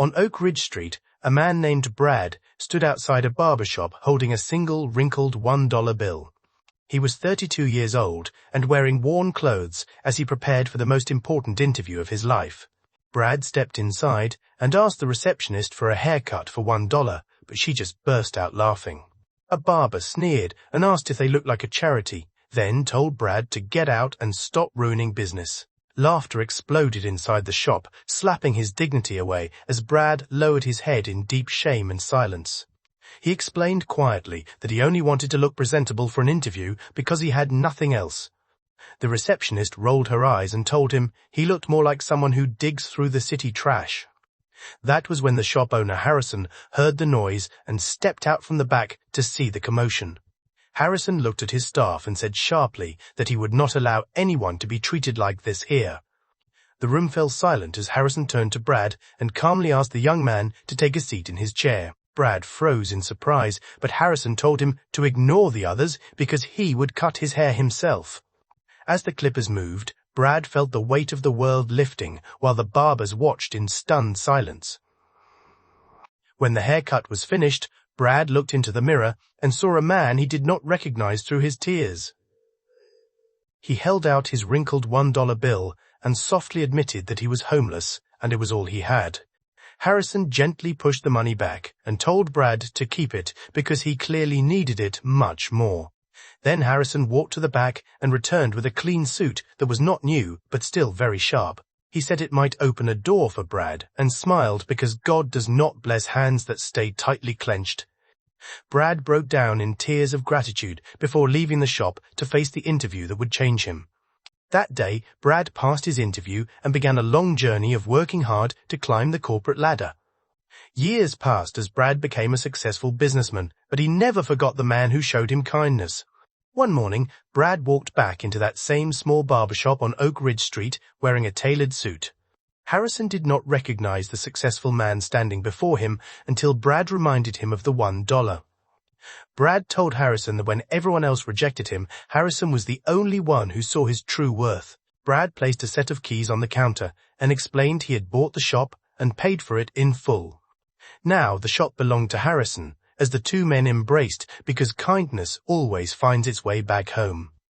On Oak Ridge Street, a man named Brad stood outside a barber shop holding a single wrinkled $1 bill. He was 32 years old and wearing worn clothes as he prepared for the most important interview of his life. Brad stepped inside and asked the receptionist for a haircut for $1, but she just burst out laughing. A barber sneered and asked if they looked like a charity, then told Brad to get out and stop ruining business. Laughter exploded inside the shop, slapping his dignity away as Brad lowered his head in deep shame and silence. He explained quietly that he only wanted to look presentable for an interview because he had nothing else. The receptionist rolled her eyes and told him he looked more like someone who digs through the city trash. That was when the shop owner Harrison heard the noise and stepped out from the back to see the commotion. Harrison looked at his staff and said sharply that he would not allow anyone to be treated like this here. The room fell silent as Harrison turned to Brad and calmly asked the young man to take a seat in his chair. Brad froze in surprise, but Harrison told him to ignore the others because he would cut his hair himself. As the clippers moved, Brad felt the weight of the world lifting while the barbers watched in stunned silence. When the haircut was finished, Brad looked into the mirror and saw a man he did not recognize through his tears. He held out his wrinkled $1 bill and softly admitted that he was homeless and it was all he had. Harrison gently pushed the money back and told Brad to keep it because he clearly needed it much more. Then Harrison walked to the back and returned with a clean suit that was not new but still very sharp. He said it might open a door for Brad and smiled because God does not bless hands that stay tightly clenched. Brad broke down in tears of gratitude before leaving the shop to face the interview that would change him. That day, Brad passed his interview and began a long journey of working hard to climb the corporate ladder. Years passed as Brad became a successful businessman, but he never forgot the man who showed him kindness. One morning, Brad walked back into that same small barbershop on Oak Ridge Street wearing a tailored suit. Harrison did not recognize the successful man standing before him until Brad reminded him of the $1. Brad told Harrison that when everyone else rejected him, Harrison was the only one who saw his true worth. Brad placed a set of keys on the counter and explained he had bought the shop and paid for it in full. Now the shop belonged to Harrison, as the two men embraced because kindness always finds its way back home.